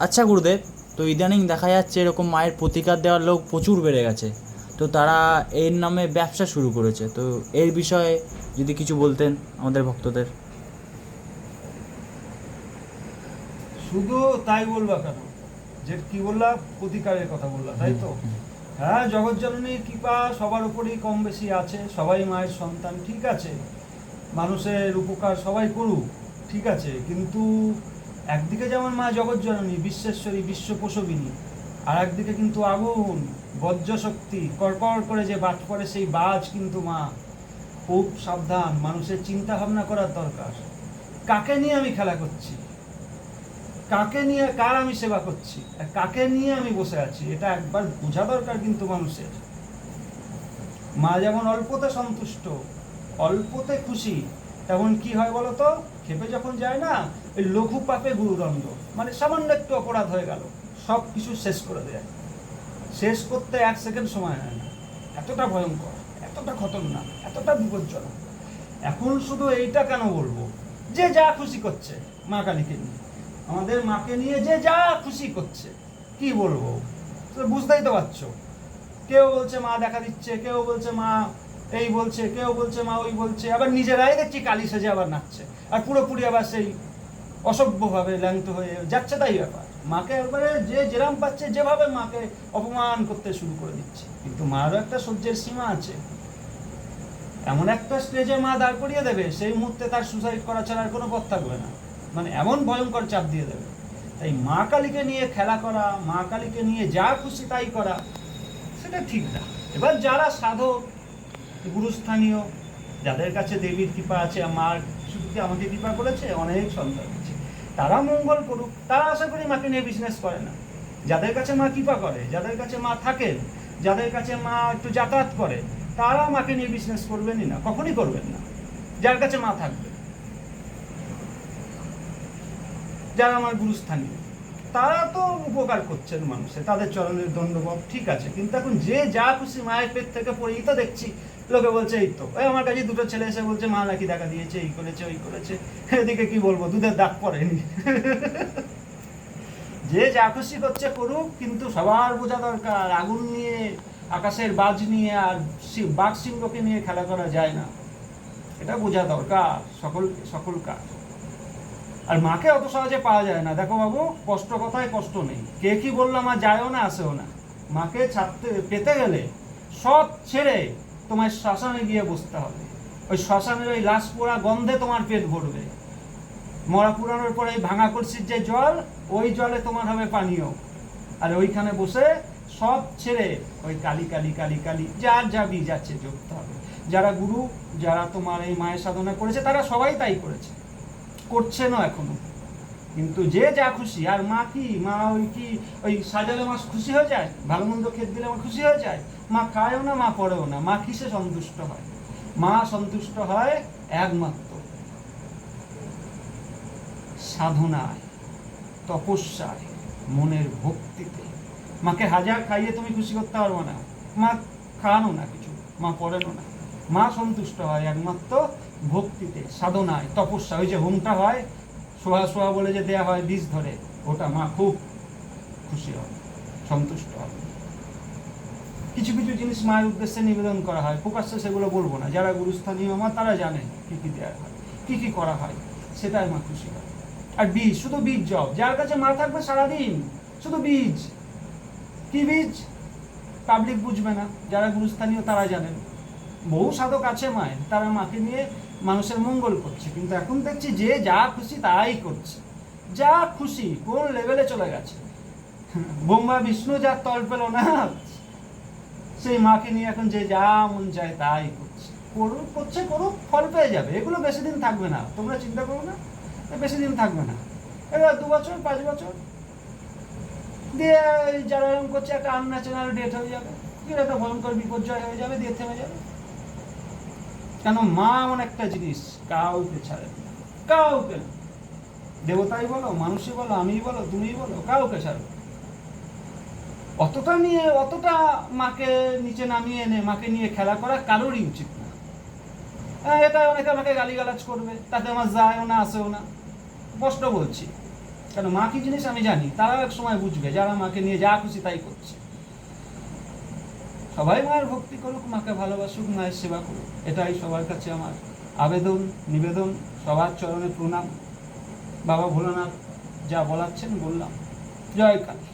আচ্ছা গুরুদেব, তো ইদানিং দেখা যাচ্ছে এরকম মায়ের প্রতিকার দেওয়ার লোক প্রচুর বেড়ে গেছে, তো তারা এর নামে ব্যবসা শুরু করেছে, তো এর বিষয়ে যদি কিছু বলতেন আমাদের ভক্তদের। শুধু তাই বলবা কেন? যে কি বললা, প্রতিকারের কথা বললা, তাই তো? হ্যাঁ, জগৎজননীর কৃপা সবার উপরেই কম বেশি আছে, সবাই মায়ের সন্তান, ঠিক আছে। মানুষের উপকার সবাই করুক, ঠিক আছে, কিন্তু একদিকে যেমন মা জগৎজননী, বিশ্বেশ্বরী, বিশ্বপ্রসবিনী, আর একদিকে কিন্তু আগুন, বজ্র শক্তি, কড়কড় করে যে বাজ পড়ে সেই বাজ কিন্তু মা। খুব সাবধান, মানুষের চিন্তা ভাবনা করার দরকার। কাকে নিয়ে আমি খেলা করছি, কাকে নিয়ে, কার আমি সেবা করছি, আর কাকে নিয়ে আমি বসে আছি, এটা একবার বোঝা দরকার কিন্তু মানুষের। মা যেমন অল্পতে সন্তুষ্ট, অল্পতে খুশি, তেমন কি হয় বলো তো? খেপে যখন যায় না, ওই লঘু পাপে গুরুদণ্ড, মানে সামান্য একটু অপরাধ হয়ে গেল, সব কিছু শেষ করে দেয়। শেষ করতে 1 সেকেন্ড সময় হয় না, এতটা ভয়ঙ্কর, এতটা খতরনাক, এতটা বিপজ্জনক। এখন শুধু এইটা কেন বলবো, যে যা খুশি করছে মা কালীকে নিয়ে, আমাদের মাকে নিয়ে যে যা খুশি করছে, কি বলবো? বুঝতেই তো পারছো। কেউ বলছে মা দেখা দিচ্ছে, কেউ বলছে মা এই বলছে, কেউ বলছে মা ওই বলছে, আবার নিজেরাই দেখছি কালী সেজে আবার নাচছে, আর পুরোপুরি আবার সেই অসভ্যভাবে ল্যাংত হয়ে যাচ্ছে। তাই ব্যাপার, মাকে একবারে যে যেরাম পাচ্ছে যেভাবে মাকে অপমান করতে শুরু করে দিচ্ছে। কিন্তু মারও একটা সহ্যের সীমা আছে। এমন একটা স্টেজে মা দাঁড় করিয়ে দেবে, সেই মুহূর্তে তার সুসাইড করা ছাড়া আর কোনো পথ থাকবে না, মানে এমন ভয়ঙ্কর চাপ দিয়ে দেবে। তাই মা কালীকে নিয়ে খেলা করা, মা কালীকে নিয়ে যা খুশি তাই করা, সেটা ঠিক না। এবার যারা সাধক, গুরুস্থানীয়, যাদের কাছে দেবীর কৃপা আছে, মার শুধু কি আমাকে কৃপা করেছে, অনেক সন্তান আছে, তারা মঙ্গল করুক, তারা আশা করি মাকে নিয়ে বিজনেস করে না। যাদের কাছে মা কৃপা করে, যাদের কাছে মা থাকেন, যাদের কাছে মা একটু যাতায়াত করে, তারা মাকে নিয়ে বিজনেস করবেনই না, কখনই করবেন না। যার কাছে মা থাকবে, যারা আমার গুরুস্থানীয়, তারা তো উপকার করছেন মানুষের, তাদের চরণের দণ্ডবত, ঠিক আছে। কিন্তু এখন যে যা খুশি মায়ের পেট থেকে পড়েই তো দেখছি লোকে বলছে এই তো, ওই আমার কাছে দুটো ছেলে এসে বলছে মা নাকি দেখা দিয়েছে, এই করেছে ওই করেছে। এদিকে কি বলবো, দুধের দাগ পড়েনি। যে যা খুশি করছে করুক, কিন্তু সবার বোঝা দরকার, আগুন নিয়ে, আকাশের বাজ নিয়ে আর বাঘ সিংহকে নিয়ে খেলা করা যায় না, এটা বোঝা দরকার সকল কাজ। আর মাকে অত সহজে পাওয়া যায় না। দেখো বাবু, কষ্ট কথায় কষ্ট নেই, কে কি বললাম আর যায়ও না আসেও না। মাকে পেতে গেলে সব ছেড়ে তোমার শ্মশানে গিয়ে বসতে হবে। ওই শ্মশানের ওই লাশ পোড়া গন্ধে তোমার পেট ভরবে। মরা পুরানোর পরে ভাঙা কলসির যে জল, ওই জলে তোমার হবে পানীয়। আর ওইখানে বসে সব ছেড়ে ওই কালী কালী কালী কালী যার যা বীজ আছে যোগতে হবে। যারা গুরু, যারা তোমার এই মায়ের সাধনা করেছে, তারা সবাই তাই করেছে, করছে না এখনো। কিন্তু যে যা খুশি, আর মা কি, মা ওই কি ওই সাজালে মা খুশি হয়ে যায়, ভালো মন্দ খেতে দিলে মা খুশি হয়ে যায়? মা খায়ও না, মা পড়েও না। মা কিসে সন্তুষ্ট হয়? মা সন্তুষ্ট হয় একমাত্র সাধনায়, তপস্যায়, মনের ভক্তিতে। মাকে হাজার খাইয়ে তুমি খুশি করতে পারবো না, মা খাওয়ানো না কিছু, মা পড়েনো না। মা সন্তুষ্ট হয় একমাত্র ভক্তিতে, সাধনায়, তপস্যা। ওই যে হোমটা হয়, সোহা সোহা বলে যে দেয়া হয় বীজ ধরে, ওটা মা খুব খুশি হয়, সন্তুষ্ট হয়। কিছু কিছু জিনিস মায়ের উদ্দেশ্যে নিবেদন করা হয়, প্রকাশ্যে সেগুলো বলবো না। যারা গুরুস্থানীয় মা তারা জানে কি কি দেওয়া হয়, কি কি করা হয়, সেটাই মা খুশি হয়। আর বীজ, শুধু বীজ জব, যার কাছে মা থাকবে সারাদিন শুধু বীজ। কি বীজ? পাবলিক বুঝবে না, যারা গুরুস্থানীয় তারা জানেন। বহু সাধক আছে মায়ের, তারা মাকে নিয়ে মানুষের মঙ্গল করছে, কিন্তু এখন দেখছি যে যা খুশি তাই করছে, যা খুশি। কোন লেভেলে চলে গেছে! ব্রহ্মা বিষ্ণু যার তল পেল না, সেই মাকে নিয়ে এখন যে যা মন চায় তাই করছে। করছে করুক, ফল পেয়ে যাবে। এগুলো বেশি দিন থাকবে না, তোমরা চিন্তা করো না, বেশি দিন থাকবে না। এবার 2 বছর 5 বছর দিয়ে যারা এরকম করছে একটা আনন্যাচারাল ডেথ হয়ে যাবে, একটা ভয়ঙ্কর বিপর্যয় হয়ে যাবে, দিয়ে থেমে যাবে। কেন? মা এমন একটা জিনিস, কাউকে ছাড়ে না, কাউকে না। দেবতাই বলো, মানুষই বলো, আমিই বলো, তুমিই বলো, কাউকে ছাড়ো। অতটা নিয়ে, অতটা মাকে নিচে নামিয়ে এনে মাকে নিয়ে খেলা করা কারোরই উচিত না। এটা অনেকে আমাকে গালিগালাজ করবে, তাতে আমার যায়ও না আসেও না, স্পষ্ট বলছি। কেন মা কি জিনিস আমি জানি, তারাও এক সময় বুঝবে, যারা মাকে নিয়ে যা খুশি তাই করছে। সবাই মায়ের ভক্তি করুক, মাকে ভালোবাসুক, মায়ের সেবা করুক, এটাই সবার কাছে আমার আবেদন, নিবেদন, সবার চরণে প্রণাম। বাবা ভোলানাথ যা বলাচ্ছেন বললাম। জয় কালী।